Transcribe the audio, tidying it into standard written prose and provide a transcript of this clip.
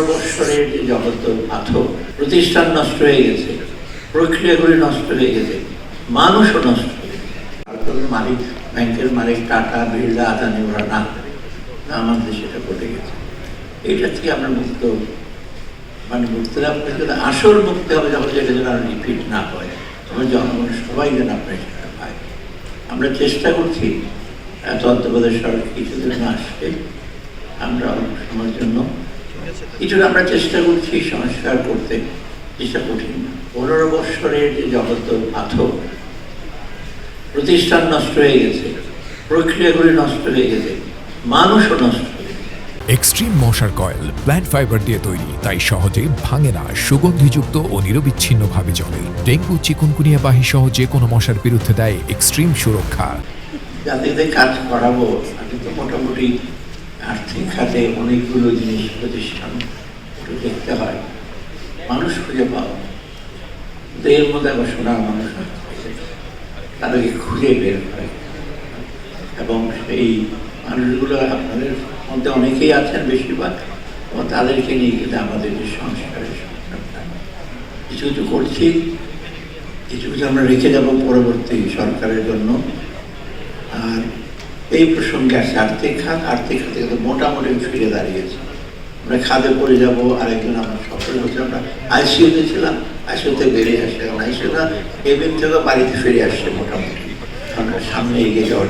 বৎসরের যে জগত পাথর, প্রতিষ্ঠান নষ্ট হয়ে গেছে, প্রক্রিয়াগুলি নষ্ট হয়ে গেছে, মানুষও নষ্ট হয়ে গেছে। ভারতের মালিক, ব্যাংকের মালিক টাটা, বিড়লা, আদানি ওরা না, আমাদের সেটা ঘটে গেছে। এইটা থেকে আমরা মুক্ত, মানে মুক্তি লাভ করতে গেলে আসল মুক্তি হবে যখন যেটা যেন আর রিপিট না হয়, তখন জনগণ সবাই যেন আপনার সেটা পায়। আমরা চেষ্টা করছি তত্ত্বাবধায়ক সরকার কিছুদিন আসছে, আমরা অল্প সময়ের জন্য কিছুটা আমরা চেষ্টা করছি সংস্কার করতে, যেটা কঠিন। 15 বৎসরের যে জগত পাথর, প্রতিষ্ঠান নষ্ট হয়ে গেছে, প্রক্রিয়াগুলি নষ্ট হয়ে গেছে, মানুষও নষ্ট হয়ে গেছে। এক্সট্রিম মশার কয়েল প্ল্যান্ট ফাইবার দিয়ে তৈরি, তাই সহজে ভাঙে না, সুগন্ধিযুক্ত ও নিরবিচ্ছিন্নভাবে জ্বলে। ডেঙ্গু, চিকুনগুনিয়া বাহি সহ যে কোনো মশার বিরুদ্ধে দেয় এক্সট্রিম সুরক্ষা। যাদের কাজ করাবো, আমি তো মোটামুটি আর্থিক খাতে অনেকগুলো জিনিস প্রতিষ্ঠান দেখতে হয়, মানুষ খুঁজে পাওয়া, এর মধ্যে আবার সোনার মানুষ তাদেরকে খুঁজে বের করে, এবং সেই মানুষগুলো আপনাদের মধ্যে অনেকেই আছেন, বেশিরভাগ, এবং তাদেরকে নিয়ে কিন্তু আমাদের যে সংস্কারের সংস্কারটা কিছু কিছু করছি, কিছু কিছু আমরা রেখে যাব পরবর্তী সরকারের জন্য। আর এই প্রসঙ্গে আসছে আর্থিক খাত, আর্থিক খাতে কিন্তু মোটামুটি ফিরে দাঁড়িয়েছে। আমরা খাদে পড়ে যাবো, আরেকজন আমরা সফল হচ্ছে, আমরা আইসিইউতে ছিলাম, আইসিইউতে বেরিয়ে আসছে, এখন আইসিইউ না এমএম থেকে বাড়িতে ফিরে আসছে মোটামুটি, আমরা সামনে এগিয়ে যাওয়ার